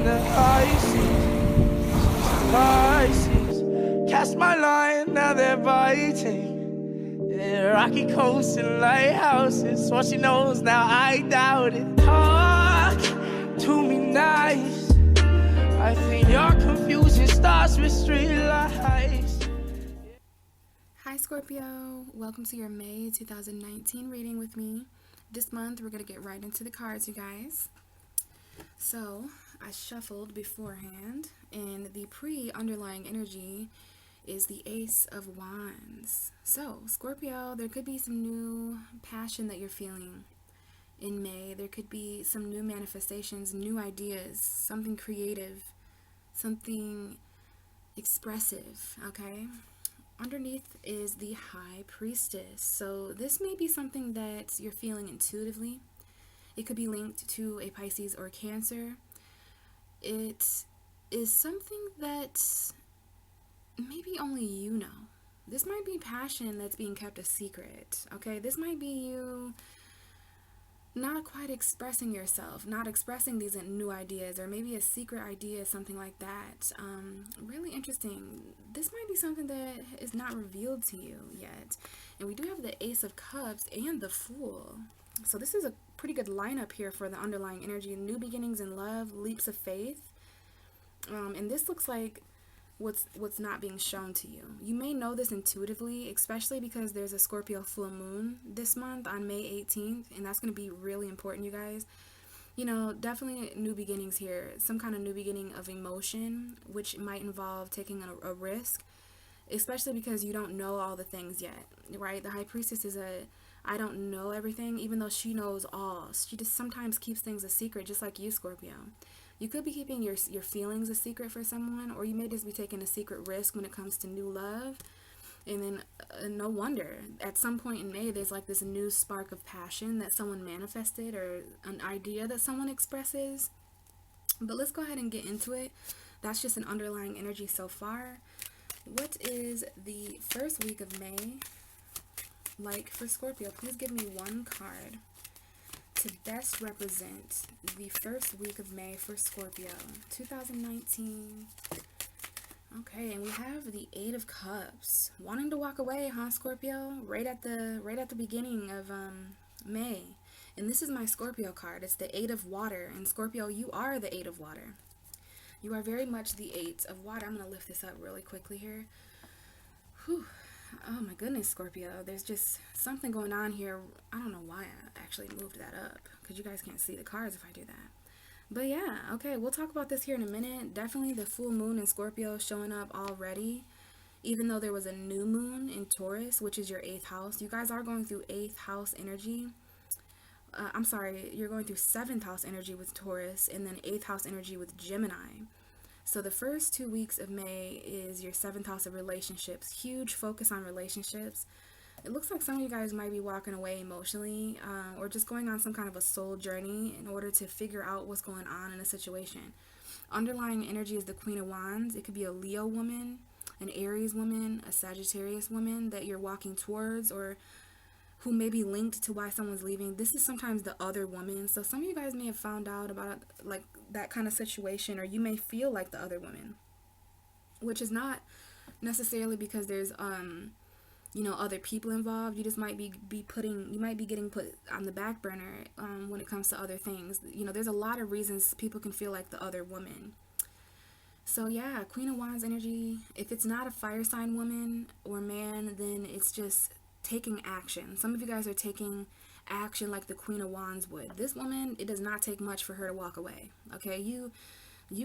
the Pisces. Cast my line, now they're biting. Yeah, rocky coasts and lighthouses. What she knows now, I doubt it. Talk to me nice. I think your confusion starts with street lights. Hi Scorpio, welcome to your May 2019 reading with me. This month we're going to get right into the cards, you guys. So I shuffled beforehand, and the pre-underlying energy is the Ace of Wands. So Scorpio, there could be some new passion that you're feeling in May. There could be some new manifestations, new ideas, something creative, something expressive, okay? Underneath is the High Priestess. So this may be something that you're feeling intuitively. It could be linked to a Pisces or Cancer. It is something that maybe only you know. This might be passion that's being kept a secret, okay? This might be you not quite expressing yourself, not expressing these new ideas, or maybe a secret idea, something like that. Really interesting. This might be something that is not revealed to you yet. And we do have the Ace of Cups and the Fool. So this is a pretty good lineup here for the underlying energy. New beginnings in love, leaps of faith. And this looks like what's not being shown to you. You may know this intuitively, especially because there's a Scorpio full moon this month on May 18th, and that's going to be really important, you guys. You know, definitely new beginnings here, some kind of new beginning of emotion, which might involve taking a risk, especially because you don't know all the things yet, right? The High Priestess is I don't know everything, even though she knows all. She just sometimes keeps things a secret, just like you, Scorpio. You could be keeping your feelings a secret for someone, or you may just be taking a secret risk when it comes to new love. And then no wonder, at some point in May, there's like this new spark of passion that someone manifested, or an idea that someone expresses. But let's go ahead and get into it. That's just an underlying energy so far. What is the first week of May like for Scorpio? Please give me one card to best represent the first week of May for Scorpio 2019. Okay, and we have the Eight of Cups. Wanting to walk away, huh, Scorpio? Right at the beginning of May. And this is my Scorpio card. It's the Eight of Water. And Scorpio, you are the Eight of Water. You are very much the Eight of Water. I'm going to lift this up really quickly here. Whew. Oh my goodness, Scorpio, there's just something going on here. I don't know why I actually moved that up, because you guys can't see the cards if I do that. But yeah, okay, we'll talk about this here in a minute. Definitely the full moon in Scorpio showing up already, even though there was a new moon in Taurus, which is your 8th house. You guys are going through 8th house energy. I'm sorry, you're going through 7th house energy with Taurus, and then 8th house energy with Gemini. So the first 2 weeks of May is your 7th house of relationships. Huge focus on relationships. It looks like some of you guys might be walking away emotionally, or just going on some kind of a soul journey in order to figure out what's going on in a situation. Underlying energy is the Queen of Wands. It could be a Leo woman, an Aries woman, a Sagittarius woman that you're walking towards, or who may be linked to why someone's leaving. This is sometimes the other woman. So some of you guys may have found out about like that kind of situation, or you may feel like the other woman, which is not necessarily because there's you know, other people involved. You just might be getting put on the back burner when it comes to other things. You know, there's a lot of reasons people can feel like the other woman. So yeah, Queen of Wands energy. If it's not a fire sign woman or man, then it's just taking action. Some of you guys are taking action like the Queen of Wands would. This woman, it does not take much for her to walk away. Okay, you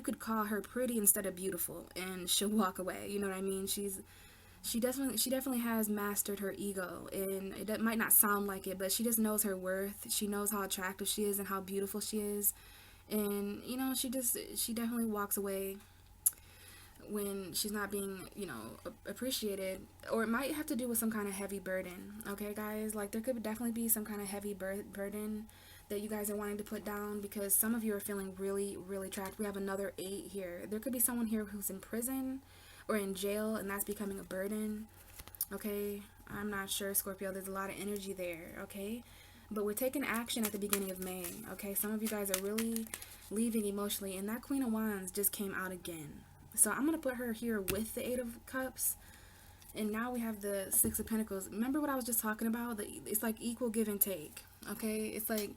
could call her pretty instead of beautiful, and she'll walk away. You know what I mean? She definitely has mastered her ego, and it might not sound like it, but she just knows her worth. She knows how attractive she is and how beautiful she is, and you know, she definitely walks away when she's not being, you know, appreciated. Or it might have to do with some kind of heavy burden. Okay, guys, like there could definitely be some kind of heavy burden that you guys are wanting to put down, because some of you are feeling really, really trapped. We have another 8 here. There could be someone here who's in prison or in jail, and that's becoming a burden. Okay, I'm not sure, Scorpio. There's a lot of energy there. Okay, But we're taking action at the beginning of May, okay? Some of you guys are really leaving emotionally, and that Queen of Wands just came out again. So I'm going to put her here with the Eight of Cups, and now we have the Six of Pentacles. Remember what I was just talking about? It's like equal give and take, okay? It's like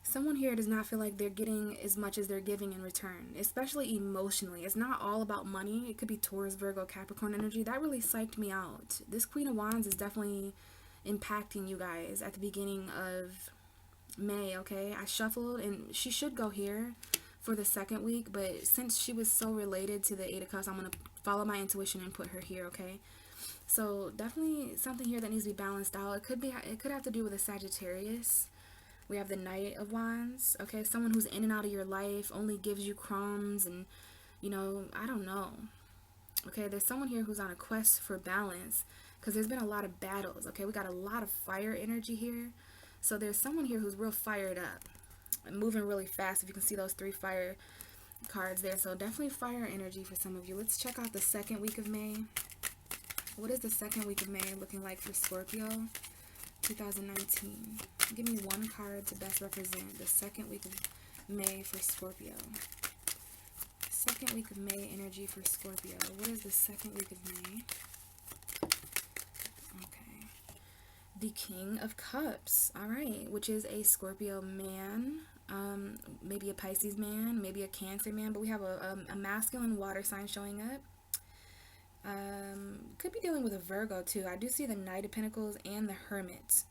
someone here does not feel like they're getting as much as they're giving in return, especially emotionally. It's not all about money. It could be Taurus, Virgo, Capricorn energy. That really psyched me out. This Queen of Wands is definitely impacting you guys at the beginning of May, okay? I shuffled, and she should go here for the second week, but since she was so related to the Eight of Cups, I'm going to follow my intuition and put her here, okay? So definitely something here that needs to be balanced out. It could have to do with a Sagittarius. We have the Knight of Wands, okay? Someone who's in and out of your life, only gives you crumbs, and, you know, I don't know. Okay, there's someone here who's on a quest for balance, because there's been a lot of battles, okay? We got a lot of fire energy here. So there's someone here who's real fired up and moving really fast, if you can see those 3 fire cards there. So definitely fire energy for some of you. Let's check out the second week of May. What is the second week of May looking like for Scorpio 2019? Give me one card to best represent the second week of May for Scorpio. Second week of May energy for Scorpio. What is the second week of May? Okay. The King of Cups. All right. Which is a Scorpio man. Maybe a Pisces man. Maybe a Cancer man. But we have a masculine water sign showing up. Could be dealing with a Virgo too. I do see the Knight of Pentacles and the Hermit.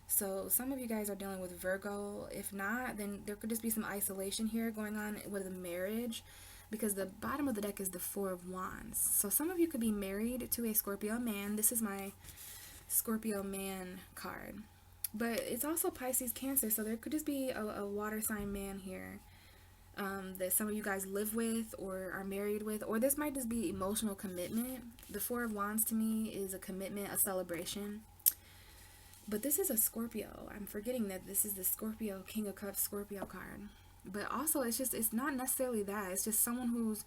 So some of you guys are dealing with Virgo. If not, then there could just be some isolation here going on with a marriage, because the bottom of the deck is the Four of Wands. So some of you could be married to a Scorpio man. This is my Scorpio man card. But it's also Pisces Cancer, so there could just be a water sign man here that some of you guys live with or are married with, or this might just be emotional commitment. The Four of Wands to me is a commitment, a celebration. But this is a Scorpio. I'm forgetting that this is the Scorpio, King of Cups Scorpio card. But also, it's not necessarily that. It's just someone who's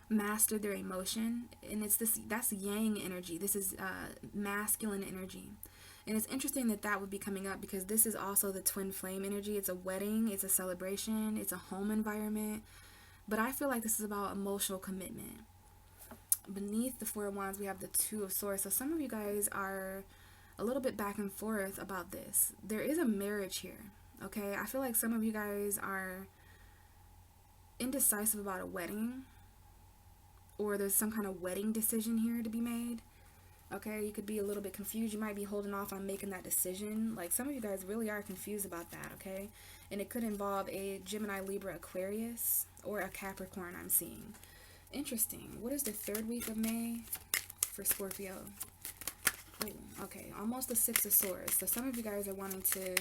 mastered their emotion. And that's yang energy. This is masculine energy. And it's interesting that would be coming up, because this is also the twin flame energy. It's a wedding. It's a celebration. It's a home environment. But I feel like this is about emotional commitment. Beneath the Four of Wands, we have the Two of Swords. So some of you guys are a little bit back and forth about this. There is a marriage here, okay? I feel like some of you guys are indecisive about a wedding, or there's some kind of wedding decision here to be made, okay? You could be a little bit confused. You might be holding off on making that decision. Like, some of you guys really are confused about that, okay? And it could involve a Gemini, Libra, Aquarius, or a Capricorn I'm seeing. Interesting. What is the third week of May for Scorpio? Oh, okay, almost the Six of Swords. So some of you guys are wanting to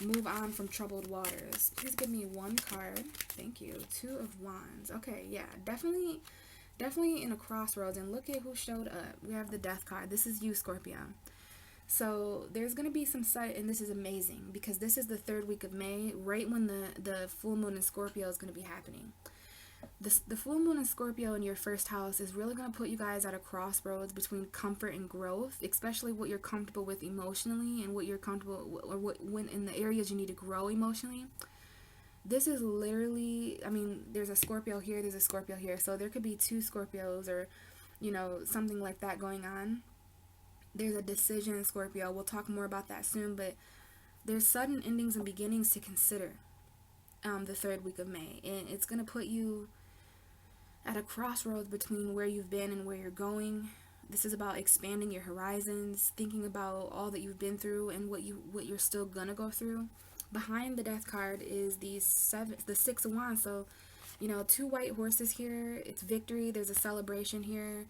move on from troubled waters. Please give me one card. Thank you. Two of Wands. Okay, yeah, definitely in a crossroads. And look at who showed up. We have the Death card. This is you, Scorpio. So there's going to be some sight, and this is amazing, because this is the third week of May, right when the full moon in Scorpio is going to be happening. The full moon in Scorpio in your first house is really going to put you guys at a crossroads between comfort and growth, especially what you're comfortable with emotionally and what you're comfortable, or when in the areas you need to grow emotionally. This is literally, I mean, there's a Scorpio here, there's a Scorpio here, so there could be two Scorpios, or, you know, something like that going on. There's a decision in Scorpio. We'll talk more about that soon, but there's sudden endings and beginnings to consider the third week of May, and it's going to put you at a crossroads between where you've been and where you're going. This is about expanding your horizons, thinking about all that you've been through and what you're still gonna go through. Behind the Death card is the Six of Wands. So, you know, two white horses here. It's victory. There's a celebration here.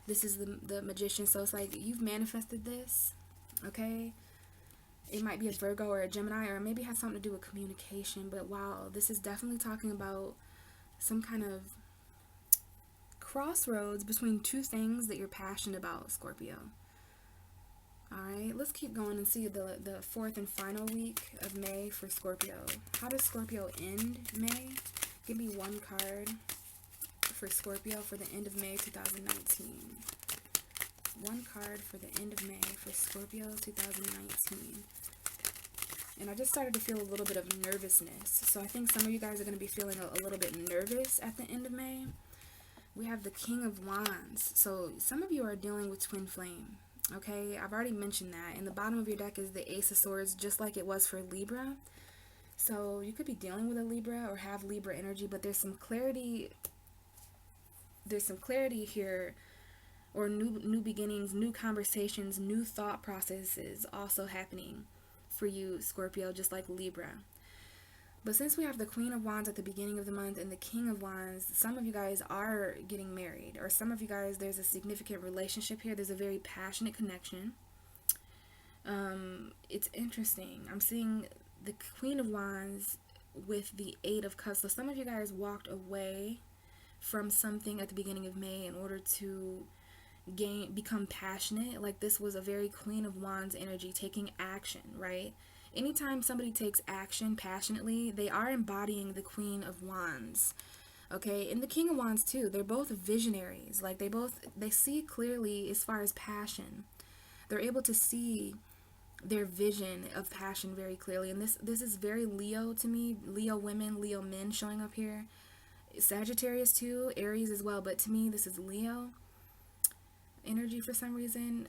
This is the Magician. So it's like you've manifested this, okay? It might be a Virgo or a Gemini, or maybe it has something to do with communication. But wow, this is definitely talking about some kind of crossroads between two things that you're passionate about, Scorpio. Alright, let's keep going and see the fourth and final week of May for Scorpio. How does Scorpio end May? Give me one card for Scorpio for the end of May 2019. One card for the end of May for Scorpio 2019. And I just started to feel a little bit of nervousness. So I think some of you guys are going to be feeling a little bit nervous at the end of May. We have the King of Wands. So some of you are dealing with twin flame. Okay, I've already mentioned that. In the bottom of your deck is the Ace of Swords, just like it was for Libra. So you could be dealing with a Libra or have Libra energy, but there's some clarity. There's some clarity here, or new beginnings, new conversations, new thought processes also happening for you, Scorpio, just like Libra. But since we have the Queen of Wands at the beginning of the month and the King of Wands, some of you guys are getting married, or some of you guys, there's a significant relationship here. There's a very passionate connection. It's interesting. I'm seeing the Queen of Wands with the Eight of Cups. So some of you guys walked away from something at the beginning of May in order to become passionate. Like this was a very Queen of Wands energy, taking action, right? Anytime somebody takes action passionately, they are embodying the Queen of Wands. Okay, and the King of Wands too. They're both visionaries. Like they see clearly as far as passion. They're able to see their vision of passion very clearly. And this is very Leo to me. Leo women, Leo men showing up here. Sagittarius too, Aries as well. But to me, this is Leo energy for some reason.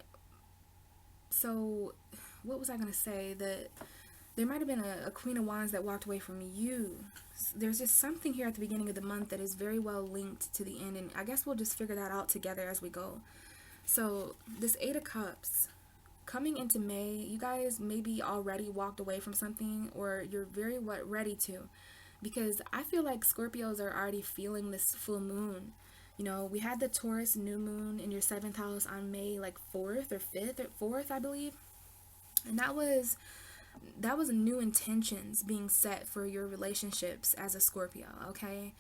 So what was I going to say? That there might have been a Queen of Wands that walked away from you. There's just something here at the beginning of the month that is very well linked to the end, and I guess we'll just figure that out together as we go. So this Eight of Cups coming into May, you guys maybe already walked away from something, or you're very ready to, because I feel like Scorpios are already feeling this full moon. You know, we had the Taurus new moon in your 7th house on May like 4th or 5th or 4th, I believe. And that was new intentions being set for your relationships as a Scorpio, okay?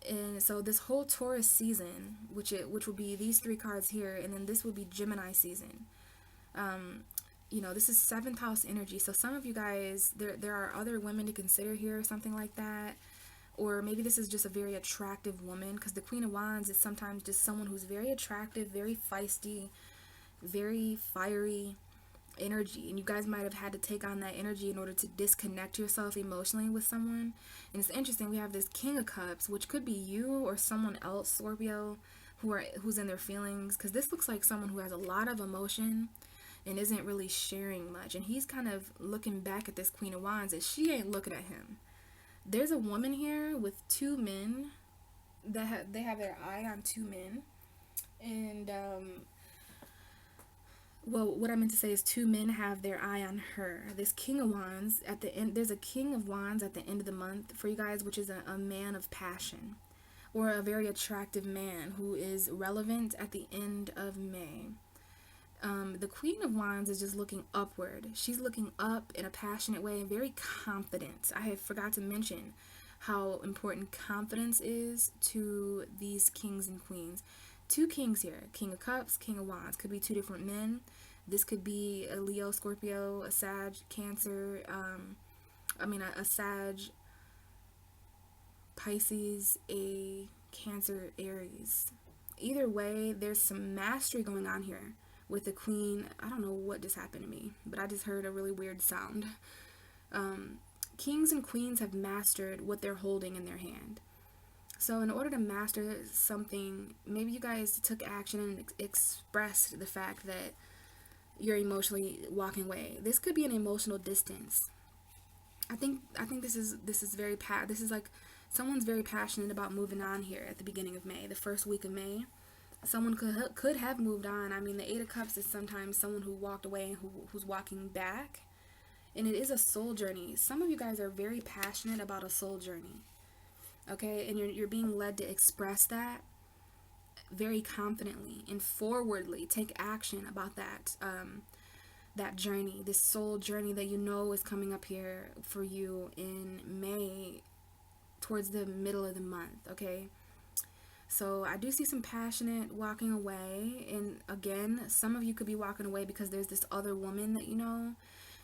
And so this whole Taurus season, which will be these 3 cards here, and then this will be Gemini season. You know, this is 7th house energy. So some of you guys, there are other women to consider here or something like that. Or maybe this is just a very attractive woman, because the Queen of Wands is sometimes just someone who's very attractive, very feisty, very fiery energy, and you guys might have had to take on that energy in order to disconnect yourself emotionally with someone. And it's interesting, we have this King of Cups, which could be you or someone else, Scorpio, who's in their feelings, because this looks like someone who has a lot of emotion and isn't really sharing much, and he's kind of looking back at this Queen of Wands and she ain't looking at him. There's a woman here with 2 men that they have their eye on 2 men, and well, what I meant to say is 2 men have their eye on her. This King of Wands at the end, there's a King of Wands at the end of the month for you guys, which is a man of passion, or a very attractive man who is relevant at the end of May. The Queen of Wands is just looking upward. She's looking up in a passionate way and very confident. I have forgot to mention how important confidence is to these kings and queens. 2 kings here, King of Cups, King of Wands. Could be 2 different men. This could be a Leo, Scorpio, a Sag, Cancer, a Sag, Pisces, a Cancer, Aries. Either way, there's some mastery going on here with the Queen. I don't know what just happened to me, but I just heard a really weird sound. Kings and queens have mastered what they're holding in their hand. So in order to master something, maybe you guys took action and expressed the fact that you're emotionally walking away. This could be an emotional distance. I think this is very this is like someone's very passionate about moving on here at the beginning of May, the first week of May. Someone could have moved on. I mean, the Eight of Cups is sometimes someone who walked away and who's walking back, and it is a soul journey. Some of you guys are very passionate about a soul journey. Okay, and you're being led to express that very confidently and forwardly. Take action about that that journey, this soul journey that you know is coming up here for you in May, towards the middle of the month. Okay, so I do see some passionate walking away, and again, some of you could be walking away because there's this other woman that you know,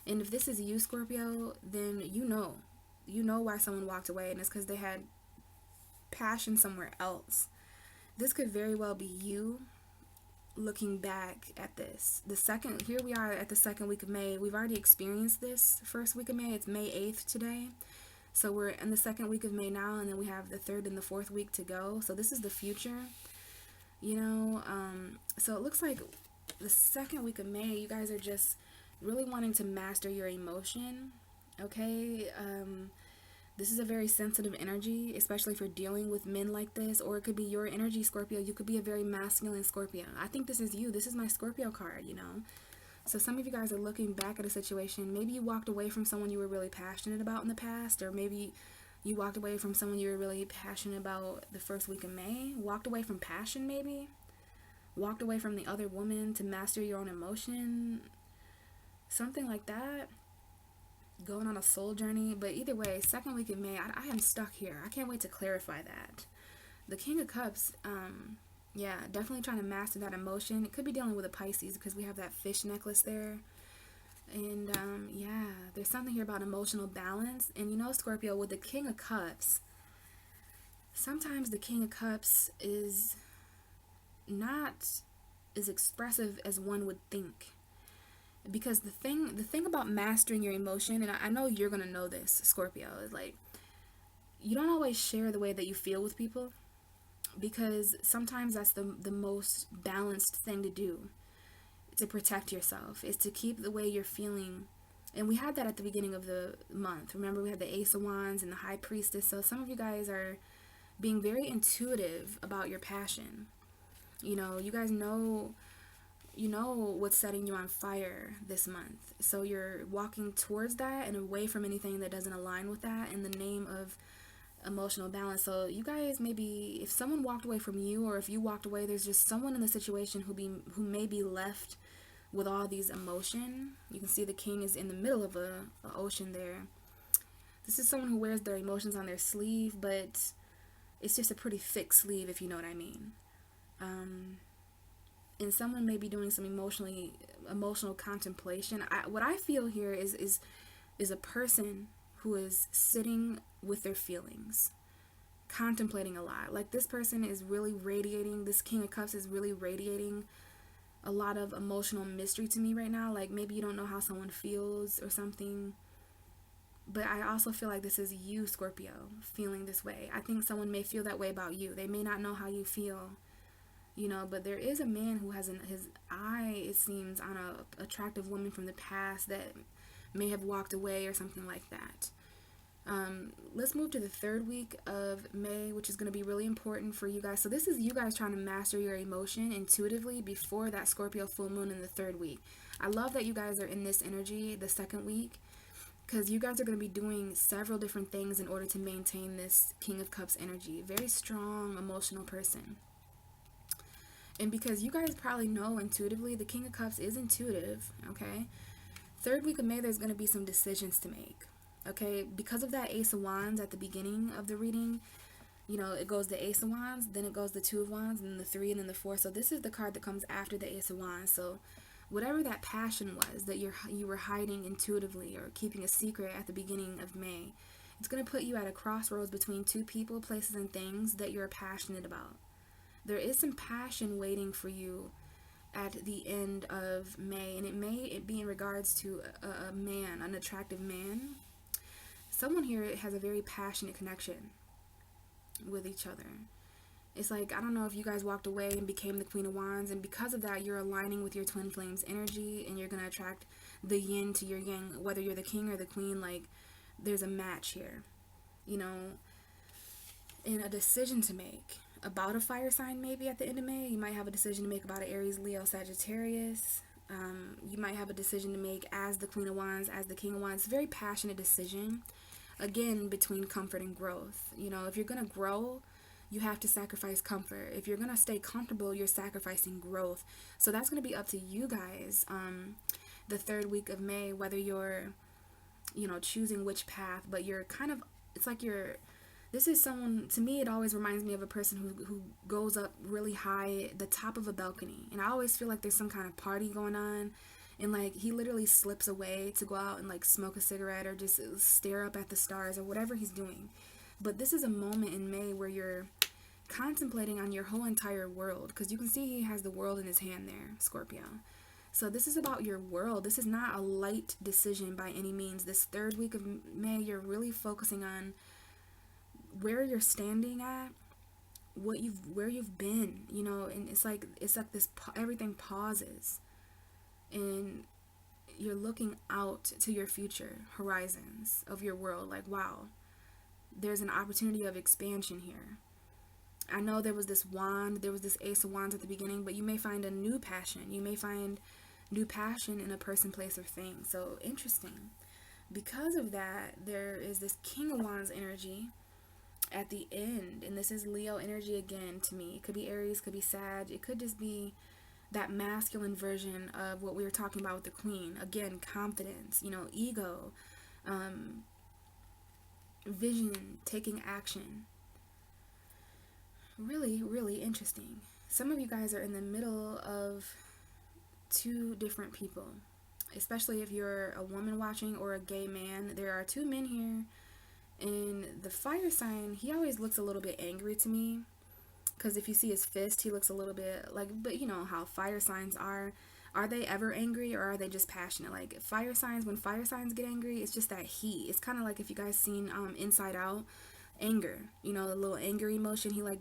and if this is you, Scorpio, then you know why someone walked away, and it's because they had passion somewhere else. This could very well be you looking back at this. Here we are at the second week of May. We've already experienced this first week of May. It's May 8th today. So we're in the second week of May now, and then we have the third and the fourth week to go. So this is the future, you know. So it looks like the second week of May, you guys are just really wanting to master your emotion, okay? This is a very sensitive energy, especially for dealing with men like this, or it could be your energy, Scorpio. You could be a very masculine Scorpio. I think this is you. This is my Scorpio card, you know. So some of you guys are looking back at a situation. Maybe you walked away from someone you were really passionate about in the past, or maybe you walked away from someone you were really passionate about the first week of May. Walked away from passion, maybe. Walked away from the other woman to master your own emotion. Something like that. Going on a soul journey. But either way, second week of May, I am stuck here. I can't wait to clarify that. The King of Cups, yeah, definitely trying to master that emotion. It could be dealing with a Pisces because we have that fish necklace there. And yeah, there's something here about emotional balance. And you know, Scorpio, with the King of Cups, sometimes the King of Cups is not as expressive as one would think. Because the thing about mastering your emotion, and I know you're gonna know this, Scorpio, is like, you don't always share the way that you feel with people, because sometimes that's the most balanced thing to do, to protect yourself, is to keep the way you're feeling. And we had that at the beginning of the month. Remember, we had the Ace of Wands and the High Priestess. So some of you guys are being very intuitive about your passion. You know, you guys know what's setting you on fire this month. So you're walking towards that and away from anything that doesn't align with that in the name of emotional balance. So you guys, maybe if someone walked away from you, or if you walked away, there's just someone in the situation who may be left with all these emotion. You can see the King is in the middle of a ocean there. This is someone who wears their emotions on their sleeve, but it's just a pretty thick sleeve, if you know what I mean. And someone may be doing some emotional contemplation. What I feel here is a person who is sitting with their feelings, contemplating a lot. Like, this person is really radiating, this King of Cups is really radiating a lot of emotional mystery to me right now. Like, maybe you don't know how someone feels or something, but I also feel like this is you, Scorpio, feeling this way. I think someone may feel that way about you. They may not know how you feel. You know, but there is a man who has his eye, it seems, on a attractive woman from the past that may have walked away or something like that. Let's move to the third week of May, which is going to be really important for you guys. So this is you guys trying to master your emotion intuitively before that Scorpio full moon in the third week. I love that you guys are in this energy the second week, because you guys are going to be doing several different things in order to maintain this King of Cups energy. Very strong, emotional person. And because you guys probably know intuitively, the King of Cups is intuitive, okay? Third week of May, there's going to be some decisions to make, okay? Because of that Ace of Wands at the beginning of the reading, you know, it goes the Ace of Wands, then it goes the Two of Wands, and then the Three, and then the Four. So this is the card that comes after the Ace of Wands. So whatever that passion was that you were hiding intuitively or keeping a secret at the beginning of May, it's going to put you at a crossroads between two people, places, and things that you're passionate about. There is some passion waiting for you at the end of May, and it may be in regards to a man, an attractive man. Someone here has a very passionate connection with each other. It's like, I don't know if you guys walked away and became the Queen of Wands, and because of that, you're aligning with your twin flames energy, and you're going to attract the yin to your yang, whether you're the king or the queen. Like, there's a match here, you know, and a decision to make about a fire sign. Maybe at the end of May, you might have a decision to make about an Aries, Leo, Sagittarius. You might have a decision to make as the Queen of Wands, as the King of Wands. It's a very passionate decision, again, between comfort and growth. You know, if you're going to grow, you have to sacrifice comfort. If you're going to stay comfortable, you're sacrificing growth. So that's going to be up to you guys the third week of May, whether you're, you know, choosing which path, but you're kind of, it's like you're, this is someone, to me, it always reminds me of a person who goes up really high at the top of a balcony. And I always feel like there's some kind of party going on. And, like, he literally slips away to go out and, like, smoke a cigarette or just stare up at the stars or whatever he's doing. But this is a moment in May where you're contemplating on your whole entire world, because you can see he has the world in his hand there, Scorpio. So this is about your world. This is not a light decision by any means. This third week of May, you're really focusing on where you're standing at, where you've been, you know, and it's like this, everything pauses, and you're looking out to your future horizons of your world, like, wow, there's an opportunity of expansion here. I know there was this Ace of Wands at the beginning, but you may find a new passion. You may find new passion in a person, place, or thing. So interesting. Because of that, there is this King of Wands energy at the end, and this is Leo energy again to me. It could be Aries, could be Sag, it could just be that masculine version of what we were talking about with the Queen. Again, confidence, you know, ego, vision, taking action. Really, really interesting. Some of you guys are in the middle of two different people, especially if you're a woman watching or a gay man. There are two men here, and the fire sign, he always looks a little bit angry to me, because if you see his fist, he looks a little bit like, but you know how fire signs are they ever angry, or are they just passionate? Like fire signs, when fire signs get angry, it's just that heat. It's kind of like if you guys seen Inside Out, anger, you know, the little anger emotion. He like,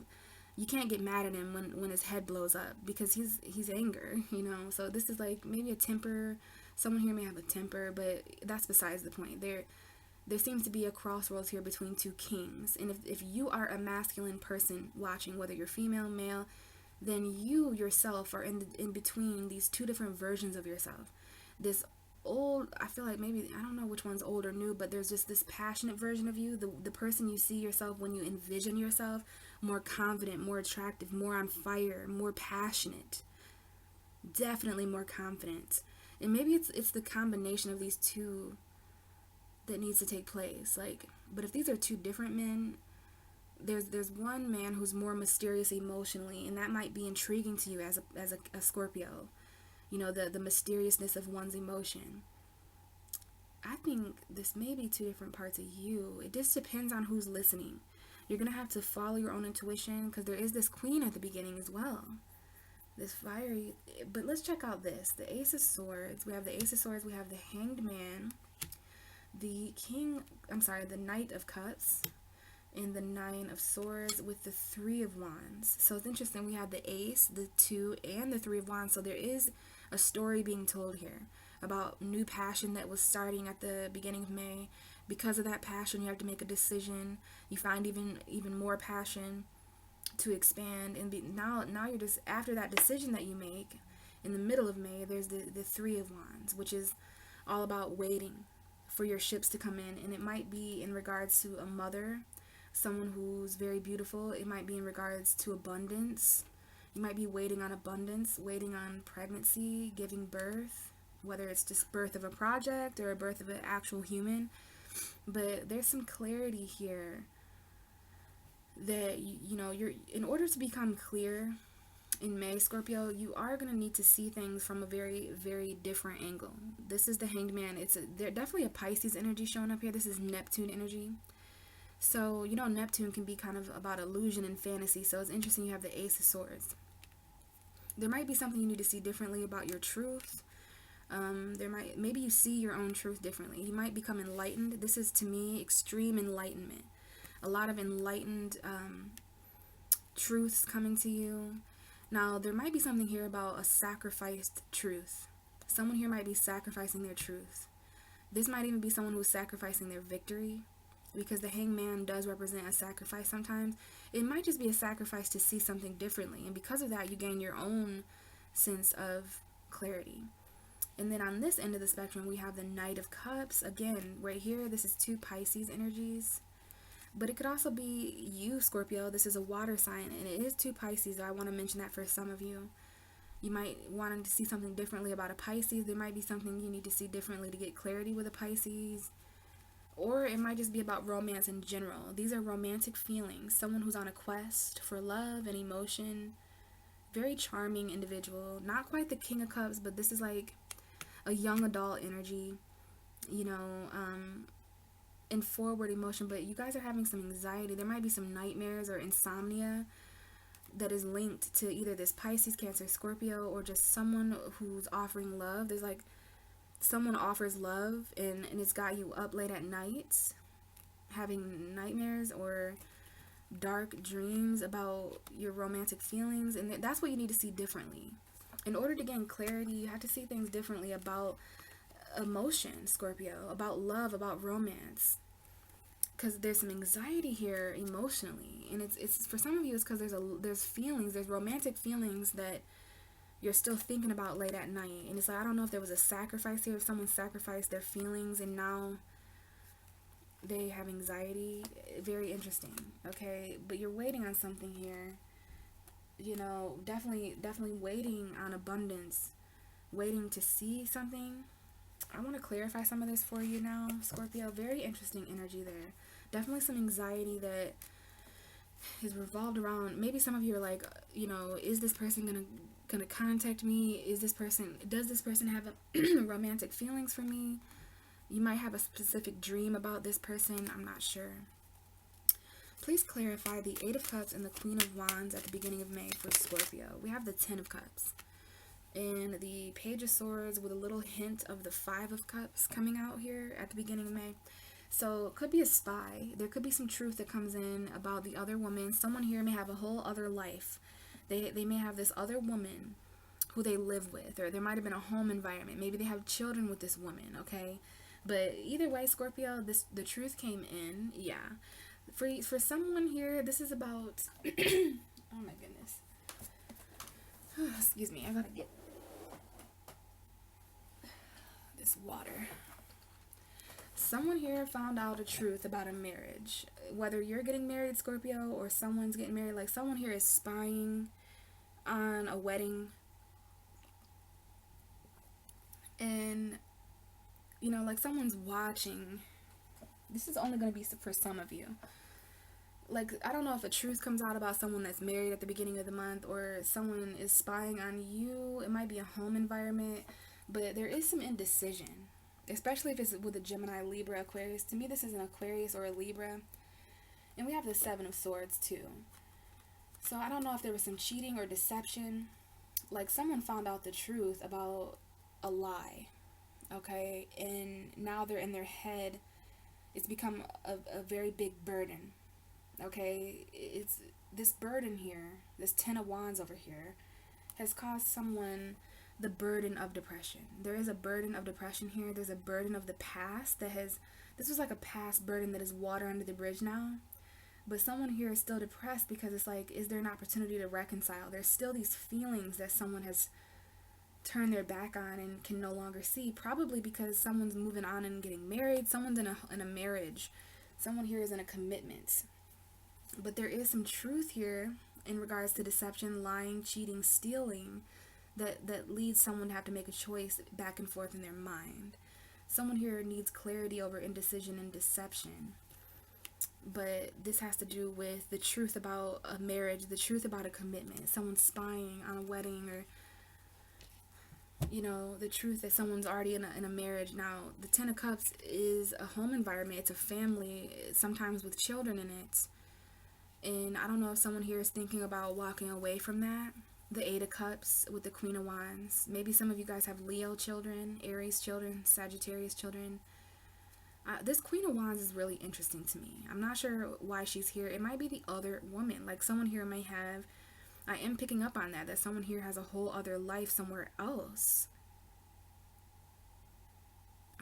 you can't get mad at him when his head blows up, because he's anger, you know. So this is like maybe a temper. Someone here may have a temper, but that's besides the point. There seems to be a crossroads here between two kings. And if you are a masculine person watching, whether you're female, male, then you yourself are in between these two different versions of yourself. This old, I feel like maybe, I don't know which one's old or new, but there's just this passionate version of you, the person you see yourself when you envision yourself, more confident, more attractive, more on fire, more passionate, definitely more confident. And maybe it's the combination of these two that needs to take place. Like, but if these are two different men, there's one man who's more mysterious emotionally, and that might be intriguing to you as a Scorpio, you know, the mysteriousness of one's emotion. I think this may be two different parts of you. It just depends on who's listening. You're gonna have to follow your own intuition, because there is this Queen at the beginning as well, this fiery. But let's check out this, the Ace of Swords. We have the Ace of Swords, we have the Hanged Man, the Knight of Cups, and the Nine of Swords with the Three of Wands. So it's interesting, we have the Ace, the Two, and the Three of Wands. So there is a story being told here about new passion that was starting at the beginning of May. Because of that passion, you have to make a decision. You find even more passion to expand, and now you're just, after that decision that you make in the middle of May, there's the Three of Wands, which is all about waiting for your ships to come in. And it might be in regards to a mother, someone who's very beautiful. It might be in regards to abundance. You might be waiting on abundance, waiting on pregnancy, giving birth, whether it's just birth of a project or a birth of an actual human. But there's some clarity here that you know, you're, in order to become clear in May, Scorpio, you are going to need to see things from a very, very different angle. This is the Hanged Man. There's definitely a Pisces energy showing up here. This is Neptune energy. So, you know, Neptune can be kind of about illusion and fantasy. So it's interesting you have the Ace of Swords. There might be something you need to see differently about your truth. Maybe you see your own truth differently. You might become enlightened. This is, to me, extreme enlightenment. A lot of enlightened truths coming to you. Now, there might be something here about a sacrificed truth. Someone here might be sacrificing their truth. This might even be someone who's sacrificing their victory, because the Hanged Man does represent a sacrifice sometimes. It might just be a sacrifice to see something differently, and because of that, you gain your own sense of clarity. And then on this end of the spectrum, we have the Knight of Cups. Again, right here, this is two Pisces energies. But it could also be you, Scorpio. This is a water sign, and it is two Pisces. I want to mention that for some of you. You might want to see something differently about a Pisces. There might be something you need to see differently to get clarity with a Pisces. Or it might just be about romance in general. These are romantic feelings. Someone who's on a quest for love and emotion. Very charming individual. Not quite the King of Cups, but this is like a young adult energy, you know, and forward emotion. But you guys are having some anxiety. There might be some nightmares or insomnia that is linked to either this Pisces, Cancer, Scorpio, or just someone who's offering love. There's like someone offers love and it's got you up late at night having nightmares or dark dreams about your romantic feelings, and that's what you need to see differently. In order to gain clarity, you have to see things differently about emotion, Scorpio, about love, about romance, because there's some anxiety here emotionally, and it's for some of you it's because there's romantic feelings that you're still thinking about late at night, and it's like, I don't know if there was a sacrifice here, if someone sacrificed their feelings and now they have anxiety. Very interesting. Okay, but you're waiting on something here, you know, definitely waiting on abundance, waiting to see something. I want to clarify some of this for you now, Scorpio. Very interesting energy there. Definitely some anxiety that is revolved around, maybe some of you are like, you know, is this person gonna contact me? Does this person have romantic feelings for me? You might have a specific dream about this person. I'm not sure. Please clarify the 8 of Cups and the Queen of Wands at the beginning of May for Scorpio. We have the 10 of Cups and the Page of Swords with a little hint of the 5 of Cups coming out here at the beginning of May. So it could be a spy. There could be some truth that comes in about the other woman. Someone here may have a whole other life. They may have this other woman who they live with, or there might have been a home environment. Maybe they have children with this woman, okay? But either way, Scorpio, the truth came in. Yeah. For someone here, this is about oh my goodness. Excuse me, I gotta get this water. Someone here found out a truth about a marriage. Whether you're getting married, Scorpio, or someone's getting married, like someone here is spying on a wedding. And, you know, like someone's watching. This is only going to be for some of you. Like, I don't know if a truth comes out about someone that's married at the beginning of the month, or someone is spying on you. It might be a home environment, but there is some indecision, especially if it's with a Gemini, Libra, Aquarius. To me, this is an Aquarius or a Libra. And we have the 7 of Swords too. So I don't know if there was some cheating or deception. Like someone found out the truth about a lie, okay? And now they're in their head. It's become a very big burden, okay? It's this burden here, this 10 of Wands over here, has caused someone the burden of depression. There is a burden of depression here. There's a burden of the past this was like a past burden that is water under the bridge now. But someone here is still depressed because it's like, is there an opportunity to reconcile? There's still these feelings that someone has turned their back on and can no longer see. Probably because someone's moving on and getting married. Someone's in a marriage. Someone here is in a commitment. But there is some truth here in regards to deception, lying, cheating, stealing, that leads someone to have to make a choice back and forth in their mind. Someone here needs clarity over indecision and deception. But this has to do with the truth about a marriage, the truth about a commitment, someone spying on a wedding, or, you know, the truth that someone's already in a marriage. Now, the 10 of Cups is a home environment. It's a family, sometimes with children in it. And I don't know if someone here is thinking about walking away from that. The 8 of Cups with the Queen of Wands. Maybe some of you guys have Leo children, Aries children, Sagittarius children. This Queen of Wands is really interesting to me. I'm not sure why she's here. It might be the other woman. Like someone here may have, I am picking up on that someone here has a whole other life somewhere else.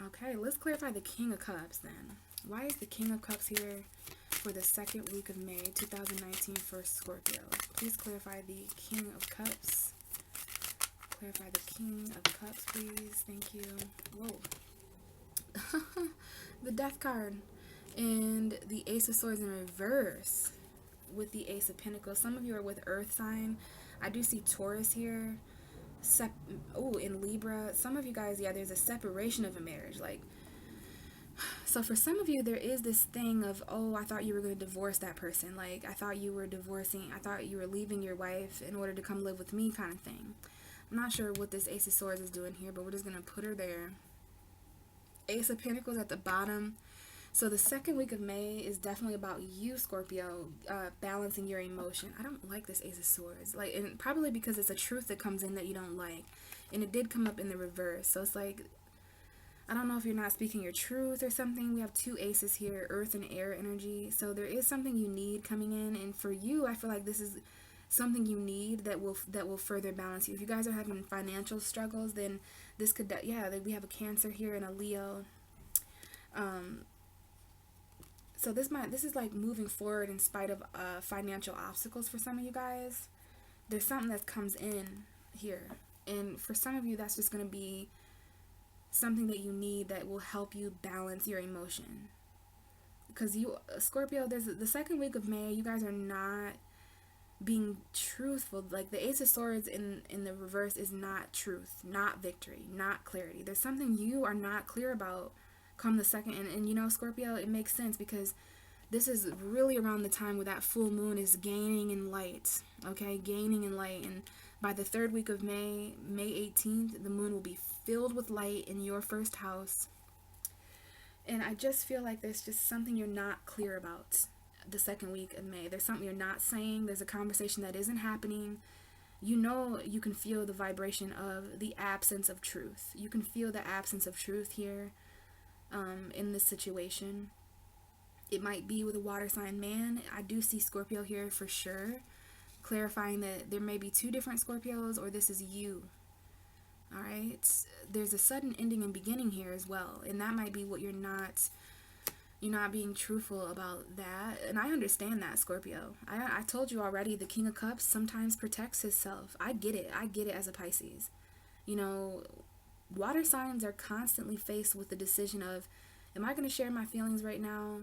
Okay, let's clarify the King of Cups then. Why is the King of Cups here for the second week of May 2019 for Scorpio? Please clarify the King of Cups. Clarify the King of Cups, please. Thank you. Whoa. The Death card and the Ace of Swords in reverse with the Ace of Pentacles. Some of you are with Earth sign. I do see Taurus here. In Libra. Some of you guys, yeah, there's a separation of a marriage. Like, so for some of you, there is this thing of, oh, I thought you were going to divorce that person. Like, I thought you were leaving your wife in order to come live with me, kind of thing. I'm not sure what this Ace of Swords is doing here, but we're just going to put her there. Ace of Pentacles at the bottom. So the second week of May is definitely about you, Scorpio, balancing your emotion. I don't like this Ace of Swords, like, and probably because it's a truth that comes in that you don't like, and it did come up in the reverse. So it's like, I don't know if you're not speaking your truth or something. We have two aces here, earth and air energy. So there is something you need coming in, and for you, I feel like this is something you need that will further balance you. If you guys are having financial struggles, then this could, yeah, we have a Cancer here and a Leo. So this is like moving forward in spite of financial obstacles for some of you guys. There's something that comes in here, and for some of you, that's just going to be something that you need that will help you balance your emotion. Because you, Scorpio, there's the second week of May, you guys are not being truthful. Like the Ace of Swords in the reverse is not truth, not victory, not clarity. There's something you are not clear about come the second, and you know, Scorpio, it makes sense because this is really around the time where that full moon is gaining in light, okay, gaining in light, and by the third week of May, May 18th, the moon will be filled with light in your first house, and I just feel like there's just something you're not clear about the second week of May. There's something you're not saying, there's a conversation that isn't happening. You know, you can feel the vibration of the absence of truth. You can feel the absence of truth here. In this situation, it might be with a water sign man. I do see Scorpio here for sure, clarifying that there may be two different Scorpios, or this is you. All right, there's a sudden ending and beginning here as well, and that might be what you're not being truthful about that. And I understand that, Scorpio. I told you already, the King of Cups sometimes protects himself. I get it as a Pisces. You know, water signs are constantly faced with the decision of, am I going to share my feelings right now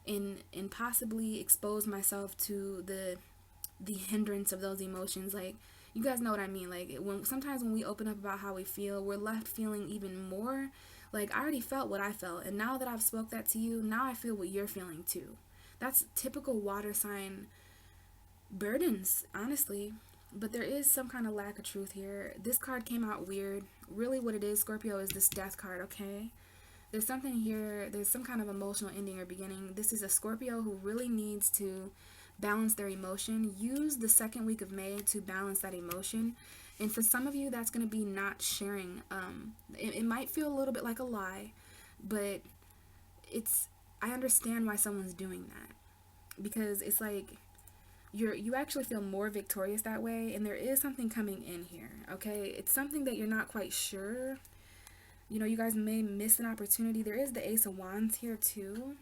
and possibly expose myself to the hindrance of those emotions? Like, you guys know what I mean. Like, sometimes when we open up about how we feel, we're left feeling even more. Like, I already felt what I felt, and now that I've spoke that to you, now I feel what you're feeling too. That's typical water sign burdens, honestly. But there is some kind of lack of truth here. This card came out weird. Really what it is, Scorpio, is this death card, okay? There's something here. There's some kind of emotional ending or beginning. This is a Scorpio who really needs to balance their emotion. Use the second week of May to balance that emotion. And for some of you, that's going to be not sharing. It might feel a little bit like a lie, but I understand why someone's doing that. Because it's like, you actually feel more victorious that way, and there is something coming in here, okay? It's something that you're not quite sure. You know, you guys may miss an opportunity. There is the Ace of Wands here too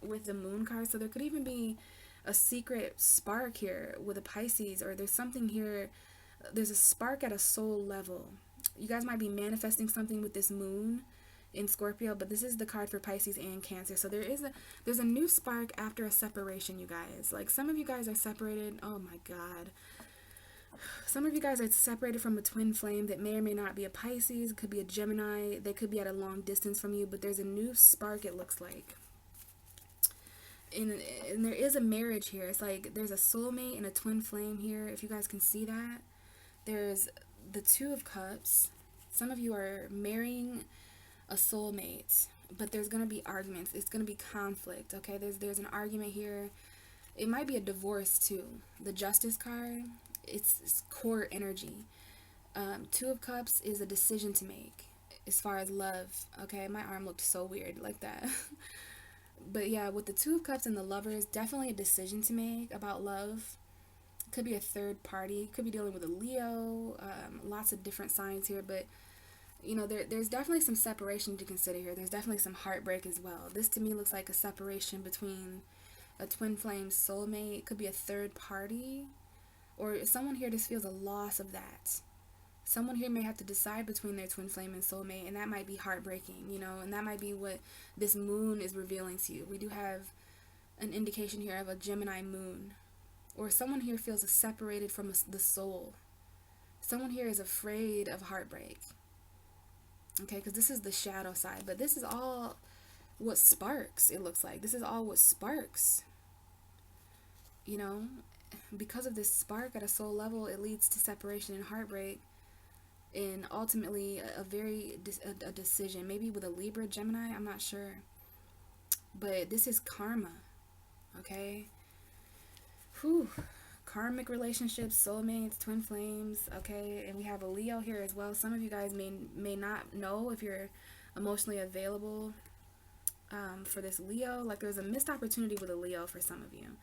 with the Moon card, so there could even be a secret spark here with a Pisces, or there's something here, there's a spark at a soul level. You guys might be manifesting something with this Moon in Scorpio, but this is the card for Pisces and Cancer. So there's a new spark after a separation, you guys. Like, some of you guys are separated. Oh my God. Some of you guys are separated from a twin flame that may or may not be a Pisces. It could be a Gemini. They could be at a long distance from you, but there's a new spark, it looks like. And there is a marriage here. It's like there's a soulmate and a twin flame here, if you guys can see that. There's the Two of Cups. Some of you are marrying a soulmate, but there's going to be arguments. It's going to be conflict, okay? There's an argument here. It might be a divorce too. The Justice card, it's core energy. Two of Cups is a decision to make as far as love, okay? My arm looked so weird like that. But yeah, with the Two of Cups and the Lovers, definitely a decision to make about love. Could be a third party. Could be dealing with a Leo. Lots of different signs here, but you know, there's definitely some separation to consider here. There's definitely some heartbreak as well. This to me looks like a separation between a twin flame soulmate. Could be a third party, or someone here just feels a loss of that. Someone here may have to decide between their twin flame and soulmate, and that might be heartbreaking, you know, and that might be what this moon is revealing to you. We do have an indication here of a Gemini moon, or someone here feels separated from the soul. Someone here is afraid of heartbreak. Okay, because this is the shadow side, but this is all what sparks, it looks like. This is all what sparks. You know, because of this spark at a soul level, it leads to separation and heartbreak, and ultimately a decision, maybe with a Libra, Gemini, I'm not sure. but this is karma, okay? Whew. Karmic relationships, soulmates, twin flames, okay? And we have a Leo here as well. Some of you guys may not know if you're emotionally available for this Leo. Like, there's a missed opportunity with a Leo for some of you.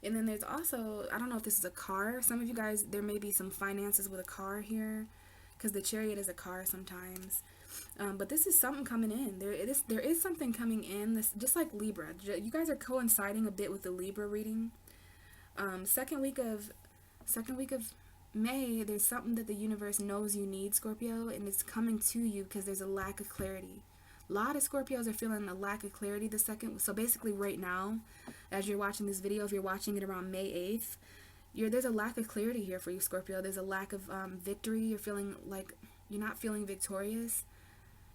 And then there's also, I don't know if this is a car. Some of you guys, there may be some finances with a car here, because the Chariot is a car sometimes. But this is something coming in. There is something coming in. This, just like Libra. You guys are coinciding a bit with the Libra reading. Second week of May, there's something that the universe knows you need, Scorpio, and it's coming to you because there's a lack of clarity. A lot of Scorpios are feeling a lack of clarity the second. So basically right now, as you're watching this video, if you're watching it around May 8th, there's a lack of clarity here for you, Scorpio. There's a lack of victory. You're feeling like you're not feeling victorious.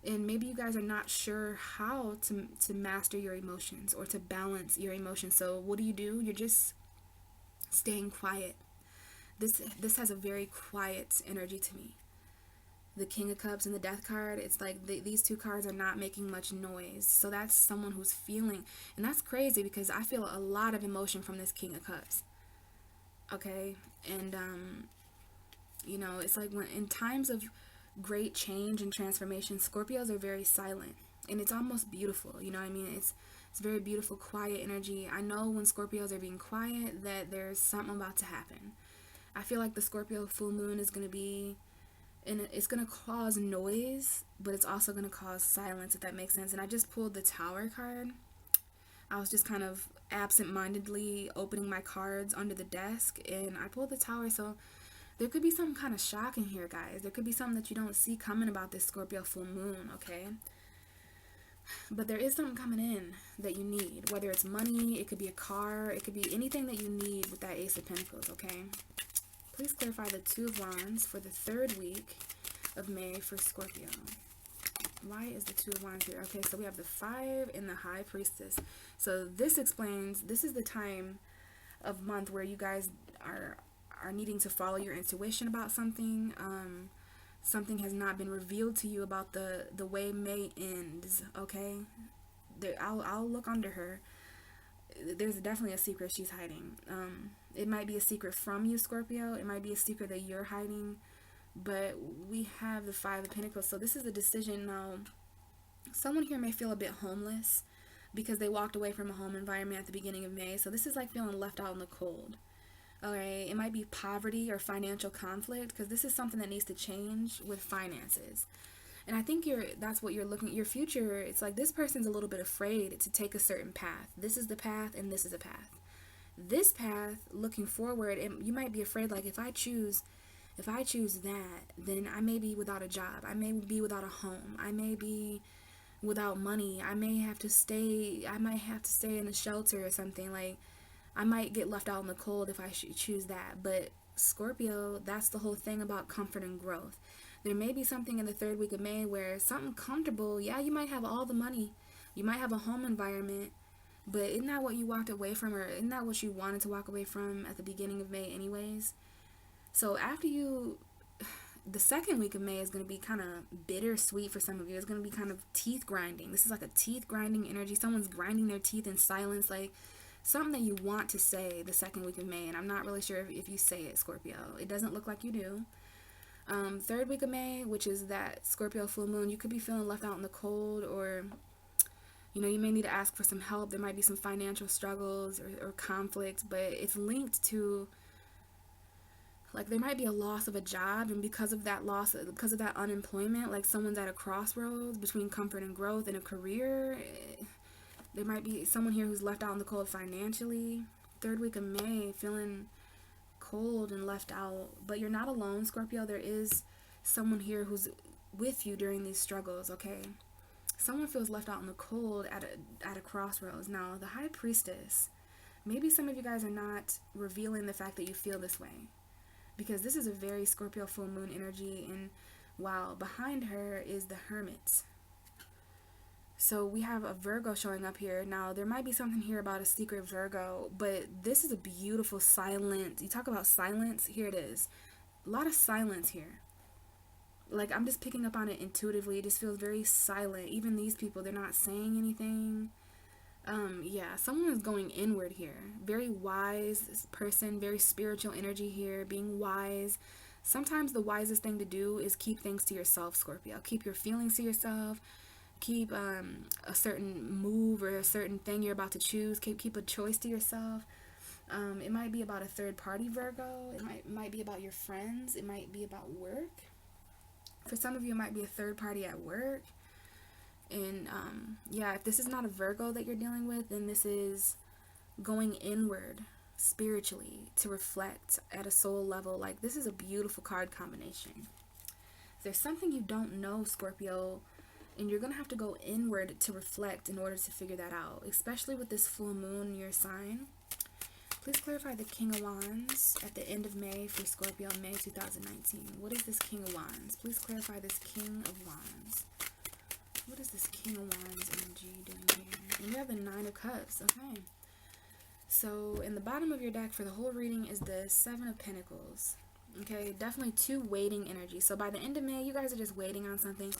And maybe you guys are not sure how to master your emotions or to balance your emotions. So what do? You're just staying quiet. This has a very quiet energy to me. The King of Cups and the Death card, it's like these two cards are not making much noise. So that's someone who's feeling, and that's crazy because I feel a lot of emotion from this King of Cups. Okay? And you know, it's like when in times of great change and transformation, Scorpios are very silent, and it's almost beautiful. You know what I mean? It's very beautiful, quiet energy. I know when Scorpios are being quiet that there's something about to happen. I feel like the Scorpio full moon is going to be, and it's going to cause noise, but it's also going to cause silence, if that makes sense. And I just pulled the Tower card. I was just kind of absent-mindedly opening my cards under the desk, and I pulled the Tower. So there could be some kind of shock in here, guys. There could be something that you don't see coming about this Scorpio full moon, okay? But there is something coming in that you need, whether it's money, it could be a car, it could be anything that you need with that Ace of Pentacles, okay? Please clarify the Two of Wands for the third week of May for Scorpio. Why is the Two of Wands here? Okay, so we have the 5 and the High Priestess. So this explains, this is the time of month where you guys are needing to follow your intuition about something. Something has not been revealed to you about the way May ends, okay? I'll look under her. There's definitely a secret she's hiding. It might be a secret from you, Scorpio. It might be a secret that you're hiding. But we have the 5 of Pentacles. So this is a decision now. Someone here may feel a bit homeless because they walked away from a home environment at the beginning of May. So this is like feeling left out in the cold. Okay, it might be poverty or financial conflict, because this is something that needs to change with finances. And I think that's what you're looking at. Your future, it's like this person's a little bit afraid to take a certain path. This is the path and this is a path. This path, looking forward, and you might be afraid, like, if I choose that, then I may be without a job. I may be without a home. I may be without money. I might have to stay in a shelter or something. Like, I might get left out in the cold if I choose that. But Scorpio, that's the whole thing about comfort and growth. There may be something in the third week of May where something comfortable, yeah, you might have all the money, you might have a home environment, but isn't that what you walked away from, or isn't that what you wanted to walk away from at the beginning of May anyways? So after the second week of May is going to be kind of bittersweet for some of you. It's going to be kind of teeth grinding. This is like a teeth grinding energy. Someone's grinding their teeth in silence, like something that you want to say the second week of May, and I'm not really sure if you say it, Scorpio. It doesn't look like you do. Third week of May, which is that Scorpio full moon, you could be feeling left out in the cold, or you know, you may need to ask for some help. There might be some financial struggles or conflict, but it's linked to, like, there might be a loss of a job, and because of that loss, because of that unemployment, like someone's at a crossroads between comfort and growth in a career. There might be someone here who's left out in the cold financially. Third week of May, feeling cold and left out. But you're not alone, Scorpio. There is someone here who's with you during these struggles, okay? Someone feels left out in the cold at a crossroads. Now, the High Priestess, maybe some of you guys are not revealing the fact that you feel this way, because this is a very Scorpio full moon energy, and wow, behind her is the Hermit. So we have a Virgo showing up here. Now, there might be something here about a secret Virgo, but this is a beautiful silent. You talk about silence, here it is. A lot of silence here. Like, I'm just picking up on it intuitively. It just feels very silent. Even these people, they're not saying anything. Yeah, someone is going inward here. Very wise person, very spiritual energy here, being wise. Sometimes the wisest thing to do is keep things to yourself, Scorpio. Keep your feelings to yourself. Keep a certain move or a certain thing you're about to choose. Keep a choice to yourself. It might be about a third party, Virgo. It might be about your friends. It might be about work. For some of you, it might be a third party at work. And yeah, if this is not a Virgo that you're dealing with, then this is going inward spiritually to reflect at a soul level. Like, this is a beautiful card combination. There's something you don't know, Scorpio, and you're going to have to go inward to reflect in order to figure that out, especially with this full moon in your sign. Please clarify the King of Wands at the end of May for Scorpio, May 2019. What is this King of Wands? Please clarify this King of Wands. What is this King of Wands energy doing here? And you have the Nine of Cups. Okay. So in the bottom of your deck for the whole reading is the Seven of Pentacles. Okay, definitely two waiting energy. So by the end of May, you guys are just waiting on something.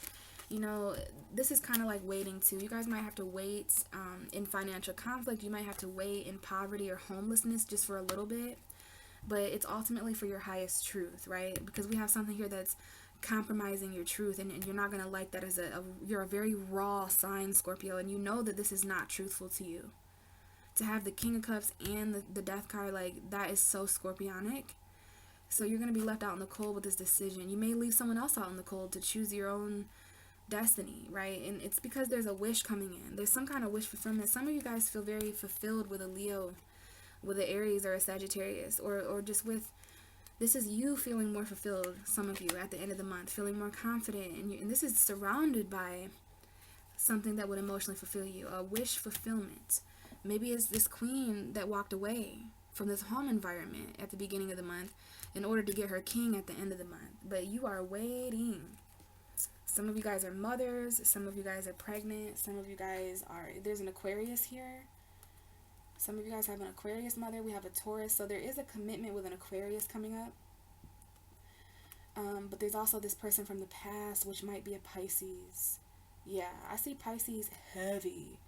You know, this is kind of like waiting too. You guys might have to wait in financial conflict. You might have to wait in poverty or homelessness just for a little bit. But it's ultimately for your highest truth, right? Because we have something here that's compromising your truth, and you're not going to like that as you're a very raw sign, Scorpio, and you know that this is not truthful to you. To have the King of Cups and the Death card, like, that is so scorpionic. So you're going to be left out in the cold with this decision. You may leave someone else out in the cold to choose your own destiny, right? And it's because there's a wish coming in. There's some kind of wish fulfillment. Some of you guys feel very fulfilled with a Leo, with an Aries or a Sagittarius, or just with, this is you feeling more fulfilled, some of you, at the end of the month, feeling more confident. And this is surrounded by something that would emotionally fulfill you, a wish fulfillment. Maybe it's this queen that walked away from this home environment at the beginning of the month in order to get her king at the end of the month. But you are waiting. Some of you guys are mothers. Some of you guys are pregnant. Some of you guys are, there's an Aquarius here. Some of you guys have an Aquarius mother. We have a Taurus. So there is a commitment with an Aquarius coming up. But there's also this person from the past, which might be a Pisces. Yeah, I see Pisces heavy.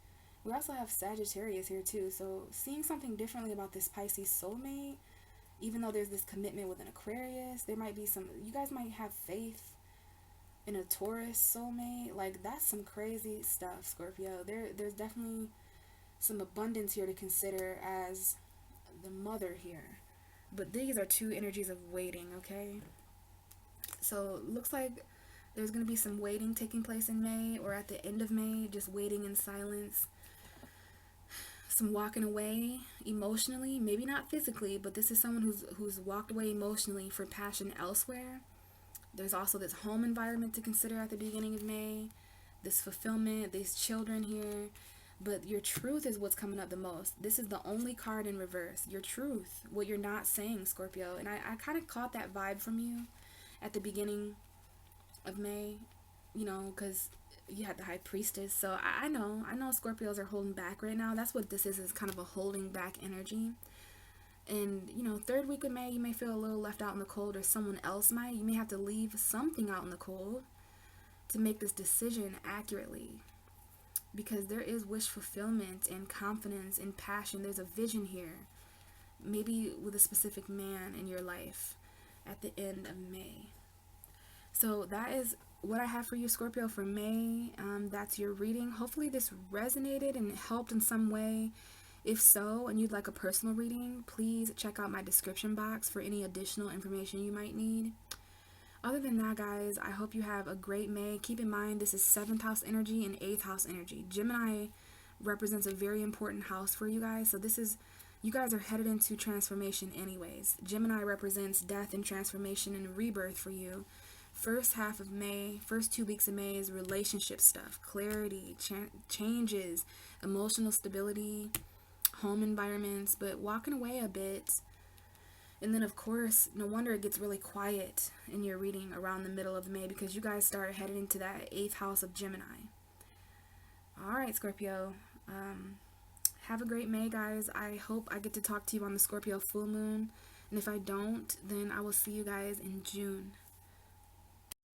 We also have Sagittarius here too. So seeing something differently about this Pisces soulmate, even though there's this commitment with an Aquarius, there might be some, you guys might have faith in a Taurus soulmate. Like, that's some crazy stuff, Scorpio. There's definitely some abundance here to consider as the mother here. But these are two energies of waiting, okay? So looks like there's going to be some waiting taking place in May, or at the end of May, just waiting in silence. Some walking away emotionally, maybe not physically, but this is someone who's walked away emotionally for passion elsewhere. There's also this home environment to consider at the beginning of May, this fulfillment, these children here. But your truth is what's coming up the most. This is the only card in reverse. Your truth, what you're not saying, Scorpio. And I kind of caught that vibe from you at the beginning of May, you know, because you had the High Priestess. So I know Scorpios are holding back right now. That's what this is kind of a holding back energy. And, you know, third week of May, you may feel a little left out in the cold, or someone else might. You may have to leave something out in the cold to make this decision accurately. Because there is wish fulfillment and confidence and passion. There's a vision here. Maybe with a specific man in your life at the end of May. So that is what I have for you, Scorpio, for May. That's your reading. Hopefully this resonated and helped in some way. If so, and you'd like a personal reading, please check out my description box for any additional information you might need. Other than that, guys, I hope you have a great May. Keep in mind, this is 7th house energy and 8th house energy. Gemini represents a very important house for you guys. So this is, you guys are headed into transformation anyways. Gemini represents death and transformation and rebirth for you. First half of May, first 2 weeks of May is relationship stuff, clarity, changes, emotional stability, home environments, but walking away a bit. And then, of course, no wonder it gets really quiet in your reading around the middle of May, because you guys start heading into that 8th house of Gemini. All right, Scorpio. Have a great May, guys. I hope I get to talk to you on the Scorpio full moon. And if I don't, then I will see you guys in June.